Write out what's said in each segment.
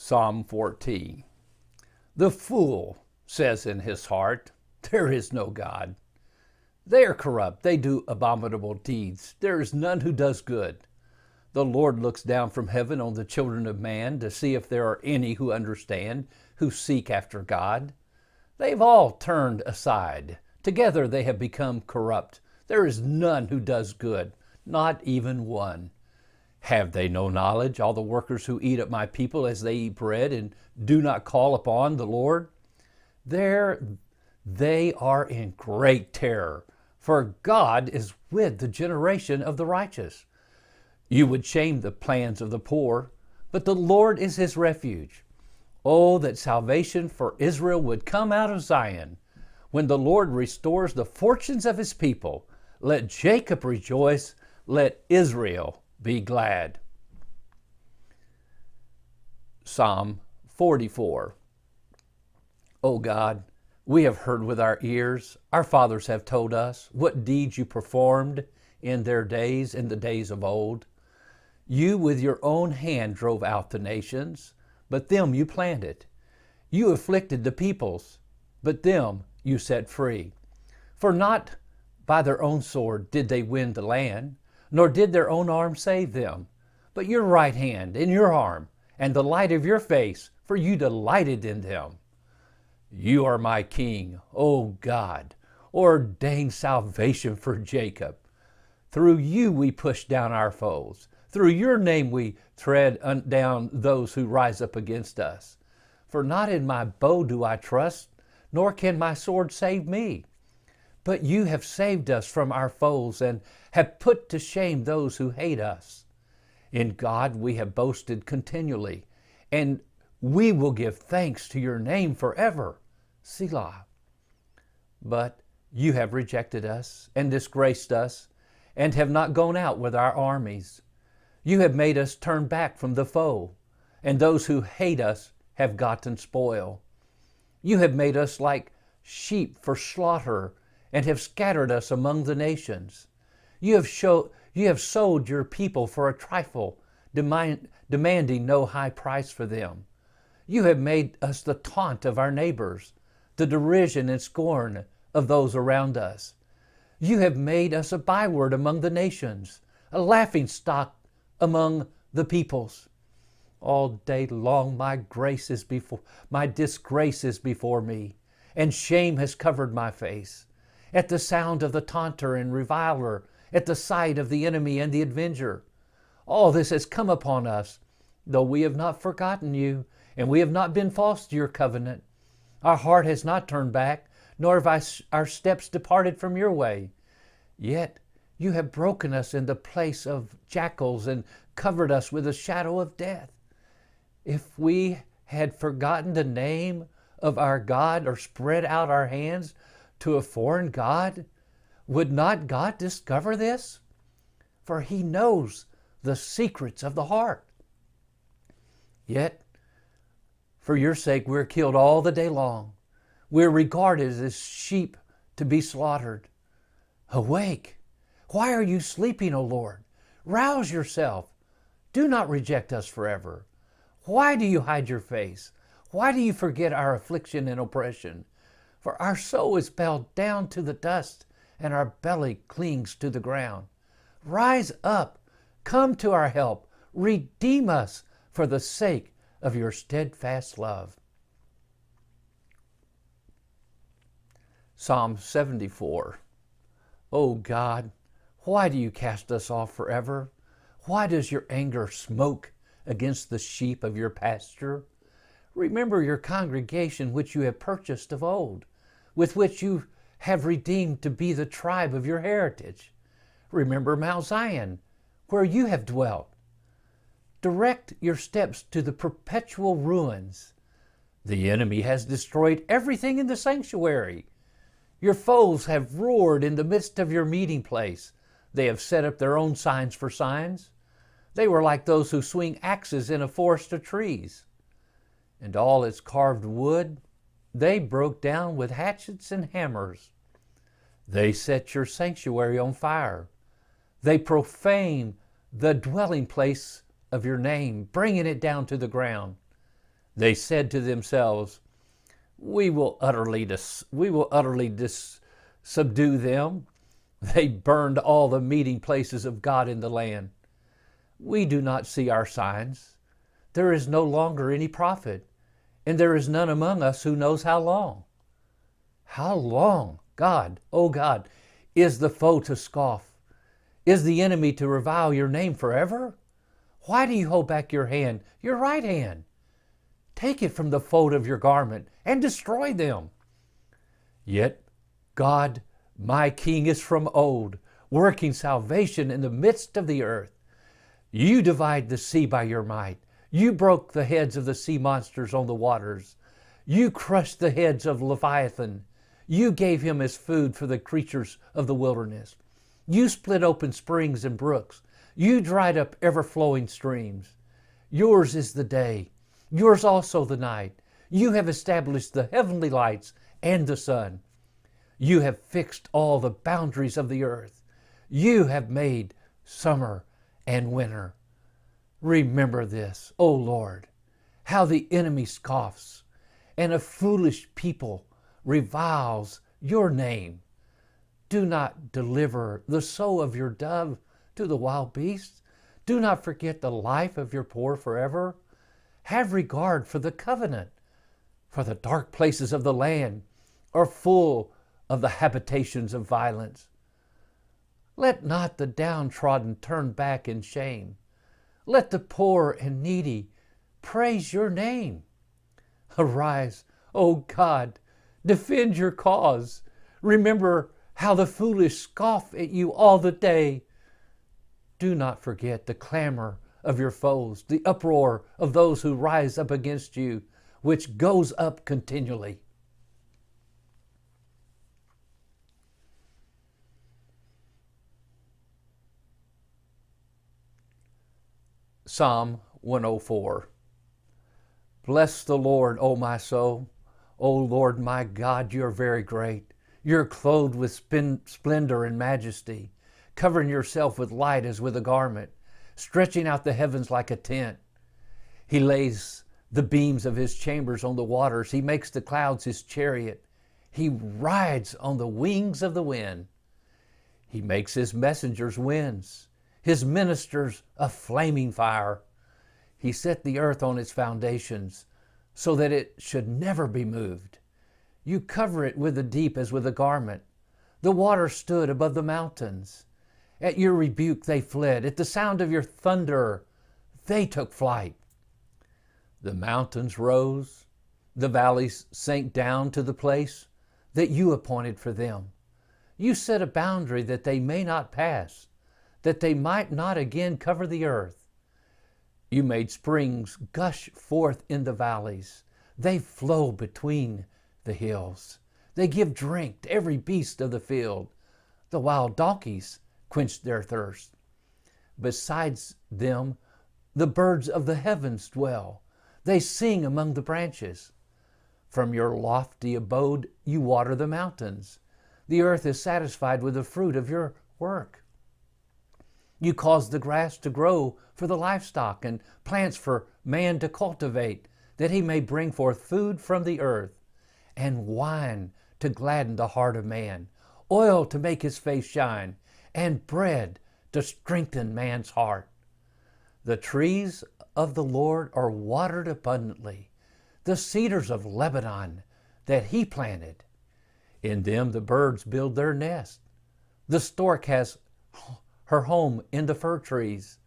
Psalm 14. The fool says in his heart, "There is no God." They are corrupt, they do abominable deeds. There is none who does good. The Lord looks down from heaven on the children of man to see if there are any who understand, who seek after God. They've all turned aside. Together they have become corrupt. There is none who does good, not even one. Have they no knowledge, all the workers who eat up my people as they eat bread and do not call upon the Lord? There they are in great terror, for God is with the generation of the righteous. You would shame the plans of the poor, but the Lord is his refuge. Oh, that salvation for Israel would come out of Zion. When the Lord restores the fortunes of his people, let Jacob rejoice, let Israel be glad. Psalm 44. O God, we have heard with our ears, our fathers have told us, what deeds you performed in their days, in the days of old. You with your own hand drove out the nations, but them you planted. You afflicted the peoples, but them you set free. For not by their own sword did they win the land, nor did their own arm save them, but your right hand and your arm, and the light of your face, for you delighted in them. You are my King, O God, ordain salvation for Jacob. Through you we push down our foes. Through your name we tread down those who rise up against us. For not in my bow do I trust, nor can my sword save me. But you have saved us from our foes and have put to shame those who hate us. In God we have boasted continually, and we will give thanks to your name forever. Selah. But you have rejected us and disgraced us, and have not gone out with our armies. You have made us turn back from the foe, and those who hate us have gotten spoil. You have made us like sheep for slaughter, and have scattered us among the nations. You have sold your people for a trifle, demanding no high price for them. You have made us the taunt of our neighbors, the derision and scorn of those around us. You have made us a byword among the nations, a laughing stock among the peoples. All day long my disgrace is before me, and shame has covered my face. At the sound of the taunter and reviler, at the sight of the enemy and the avenger. All this has come upon us, though we have not forgotten you, and we have not been false to your covenant. Our heart has not turned back, nor have our steps departed from your way. Yet you have broken us in the place of jackals and covered us with a shadow of death. If we had forgotten the name of our God or spread out our hands to a foreign God, would not God discover this? For he knows the secrets of the heart. Yet, for your sake, we're killed all the day long. We're regarded as sheep to be slaughtered. Awake! Why are you sleeping, O Lord? Rouse yourself. Do not reject us forever. Why do you hide your face? Why do you forget our affliction and oppression? For our soul is bowed down to the dust, and our belly clings to the ground. Rise up, come to our help, redeem us for the sake of your steadfast love. Psalm 74. O God, why do you cast us off forever? Why does your anger smoke against the sheep of your pasture? Remember your congregation which you have purchased of old, with which you have redeemed to be the tribe of your heritage. Remember Mount Zion, where you have dwelt. Direct your steps to the perpetual ruins. The enemy has destroyed everything in the sanctuary. Your foes have roared in the midst of your meeting place. They have set up their own signs for signs. They were like those who swing axes in a forest of trees. And all its carved wood they broke down with hatchets and hammers. They set your sanctuary on fire. They profane the dwelling place of your name, bringing it down to the ground. They said to themselves, we will utterly subdue them. They burned all the meeting places of God in the land. We do not see our signs. There is no longer any prophet, and there is none among us who knows how long. How long, God, O God, is the foe to scoff? Is the enemy to revile your name forever? Why do you hold back your hand, your right hand? Take it from the fold of your garment and destroy them. Yet God, my King, is from old, working salvation in the midst of the earth. You divide the sea by your might. You broke the heads of the sea monsters on the waters. You crushed the heads of Leviathan. You gave him as food for the creatures of the wilderness. You split open springs and brooks. You dried up ever-flowing streams. Yours is the day, yours also the night. You have established the heavenly lights and the sun. You have fixed all the boundaries of the earth. You have made summer and winter. Remember this, O Lord, how the enemy scoffs, and a foolish people reviles your name. Do not deliver the soul of your dove to the wild beasts. Do not forget the life of your poor forever. Have regard for the covenant, for the dark places of the land are full of the habitations of violence. Let not the downtrodden turn back in shame. Let the poor and needy praise your name. Arise, O God, defend your cause. Remember how the foolish scoff at you all the day. Do not forget the clamor of your foes, the uproar of those who rise up against you, which goes up continually. Psalm 104. Bless the Lord, O my soul. O Lord my God, you are very great. You're clothed with splendor and majesty, covering yourself with light as with a garment, stretching out the heavens like a tent. He lays the beams of his chambers on the waters. He makes the clouds his chariot. He rides on the wings of the wind. He makes his messengers winds, his ministers a flaming fire. He set the earth on its foundations so that it should never be moved. You cover it with the deep as with a garment. The water stood above the mountains. At your rebuke they fled. At the sound of your thunder they took flight. The mountains rose. The valleys sank down to the place that you appointed for them. You set a boundary that they may not pass, that they might not again cover the earth. You made springs gush forth in the valleys. They flow between the hills. They give drink to every beast of the field. The wild donkeys quench their thirst. Besides them, the birds of the heavens dwell. They sing among the branches. From your lofty abode you water the mountains. The earth is satisfied with the fruit of your work. You cause the grass to grow for the livestock and plants for man to cultivate, that he may bring forth food from the earth, and wine to gladden the heart of man, oil to make his face shine, and bread to strengthen man's heart. The trees of the Lord are watered abundantly, the cedars of Lebanon that he planted. In them the birds build their nest. The stork has her home in the fir trees.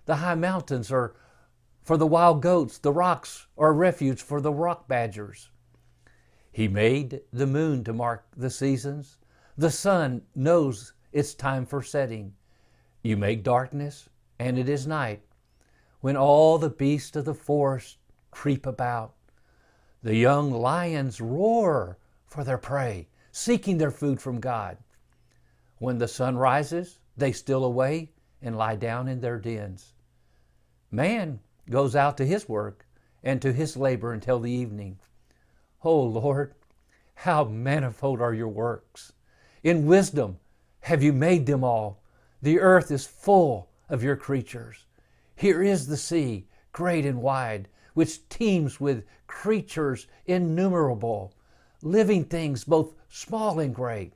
The high mountains are for the wild goats. The rocks are a refuge for the rock badgers. He made the moon to mark the seasons. The sun knows its time for setting. You make darkness, and it is night, when all the beasts of the forest creep about. The young lions roar for their prey, seeking their food from God. When the sun rises, they steal away and lie down in their dens. Man goes out to his work and to his labor until the evening. O Lord, how manifold are your works! In wisdom have you made them all. The earth is full of your creatures. Here is the sea, great and wide, which teems with creatures innumerable, living things both small and great.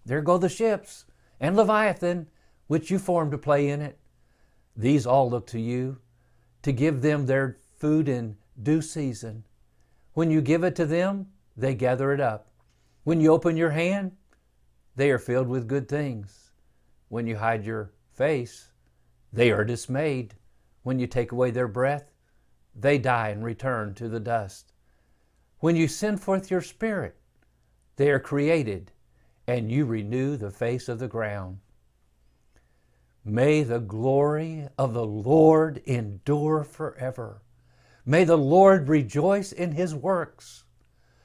There go the ships, and Leviathan, which you formed to play in it. These all look to you, to give them their food in due season. When you give it to them, they gather it up. When you open your hand, they are filled with good things. When you hide your face, they are dismayed. When you take away their breath, they die and return to the dust. When you send forth your spirit, they are created, and you renew the face of the ground. May the glory of the Lord endure forever. May the Lord rejoice in his works,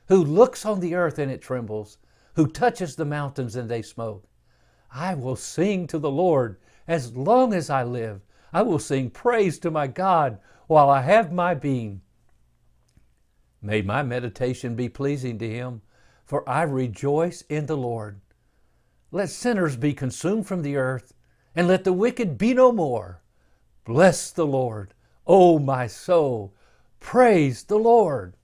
who looks on the earth and it trembles, who touches the mountains and they smoke. I will sing to the Lord as long as I live. I will sing praise to my God while I have my being. May my meditation be pleasing to him, for I rejoice in the Lord. Let sinners be consumed from the earth, and let the wicked be no more. Bless the Lord, O my soul. Praise the Lord.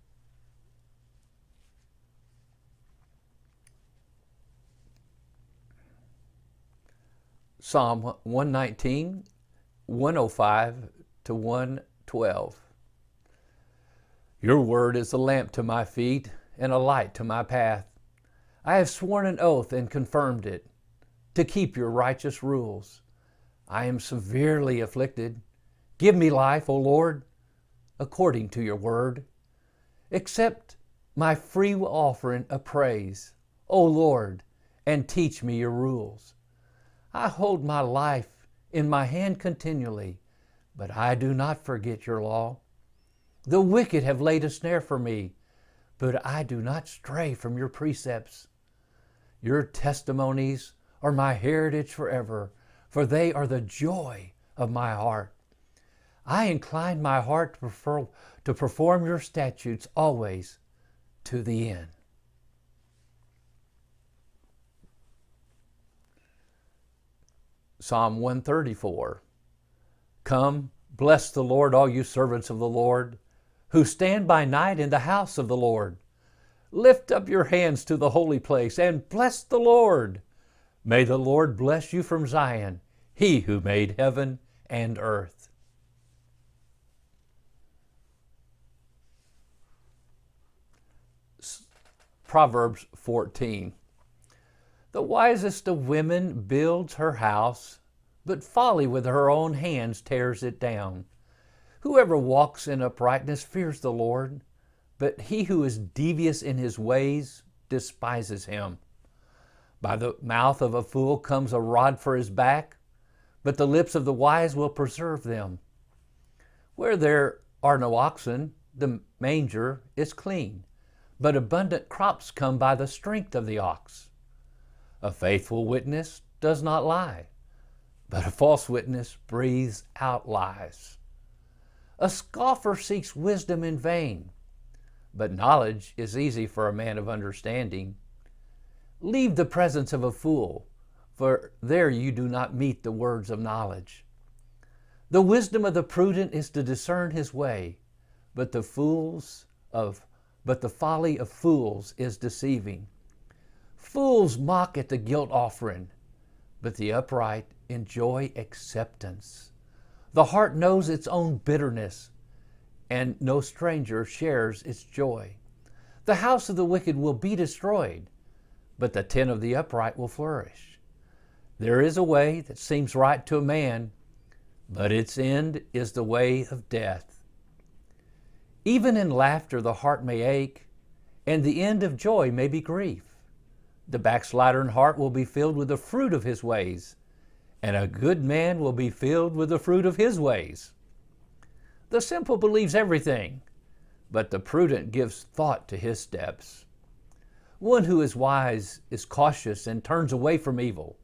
Psalm 119, 105 to 112. Your word is a lamp to my feet and a light to my path. I have sworn an oath and confirmed it, to keep your righteous rules. I am severely afflicted. Give me life, O Lord, according to your word. Accept my free offering of praise, O Lord, and teach me your rules. I hold my life in my hand continually, but I do not forget your law. The wicked have laid a snare for me, but I do not stray from your precepts. Your testimonies are my heritage forever, for they are the joy of my heart. I incline my heart to perform your statutes always to the end. Psalm 134. Come, bless the Lord, all you servants of the Lord, who stand by night in the house of the Lord. Lift up your hands to the holy place and bless the Lord. May the Lord bless you from Zion, he who made heaven and earth. Proverbs 14. The wisest of women builds her house, but folly with her own hands tears it down. Whoever walks in uprightness fears the Lord, but he who is devious in his ways despises him. By the mouth of a fool comes a rod for his back, but the lips of the wise will preserve them. Where there are no oxen, the manger is clean, but abundant crops come by the strength of the ox. A faithful witness does not lie, but a false witness breathes out lies. A scoffer seeks wisdom in vain, but knowledge is easy for a man of understanding. Leave the presence of a fool, for there you do not meet the words of knowledge. The wisdom of the prudent is to discern his way, but the folly of fools is deceiving. Fools mock at the guilt offering, but the upright enjoy acceptance. The heart knows its own bitterness, and no stranger shares its joy. The house of the wicked will be destroyed, but the tent of the upright will flourish. There is a way that seems right to a man, but its end is the way of death. Even in laughter the heart may ache, and the end of joy may be grief. The backslider in heart will be filled with the fruit of his ways, and a good man will be filled with the fruit of his ways. The simple believes everything, but the prudent gives thought to his steps. One who is wise is cautious and turns away from evil,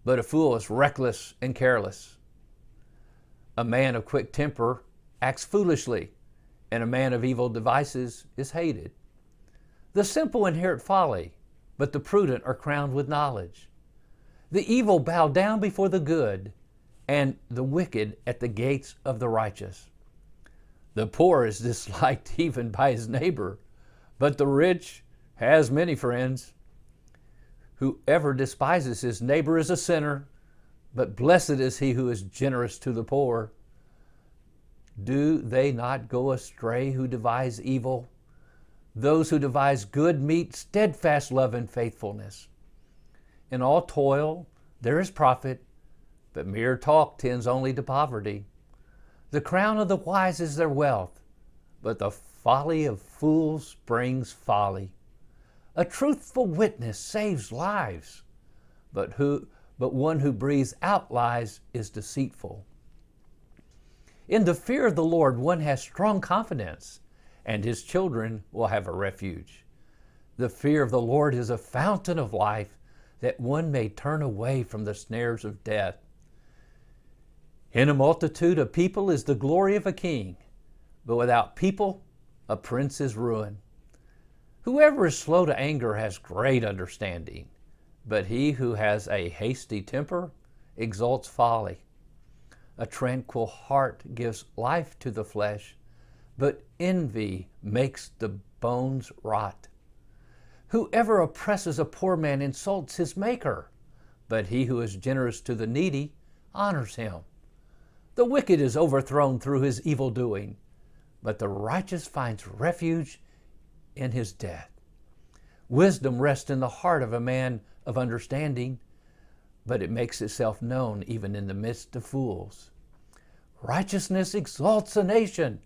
but a fool is reckless and careless. A man of quick temper acts foolishly, and a man of evil devices is hated. The simple inherit folly, but the prudent are crowned with knowledge. The evil bow down before the good, and the wicked at the gates of the righteous. The poor is disliked even by his neighbor, but the rich has many friends. Whoever despises his neighbor is a sinner, but blessed is he who is generous to the poor. Do they not go astray who devise evil? Those who devise good meet steadfast love and faithfulness. In all toil there is profit, but mere talk tends only to poverty. The crown of the wise is their wealth, but the folly of fools brings folly. A truthful witness saves lives, but one who breathes out lies is deceitful. In the fear of the Lord one has strong confidence, and his children will have a refuge. The fear of the Lord is a fountain of life, that one may turn away from the snares of death. In a multitude of people is the glory of a king, but without people a prince is ruin. Whoever is slow to anger has great understanding, but he who has a hasty temper exalts folly. A tranquil heart gives life to the flesh, but envy makes the bones rot. Whoever oppresses a poor man insults his maker, but he who is generous to the needy honors him. The wicked is overthrown through his evil doing, but the righteous finds refuge in his death. Wisdom rests in the heart of a man of understanding, but it makes itself known even in the midst of fools. Righteousness exalts a nation,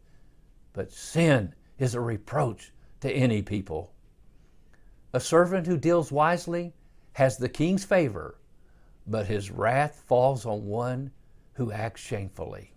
but sin is a reproach to any people. A servant who deals wisely has the king's favor, but his wrath falls on one who acts shamefully.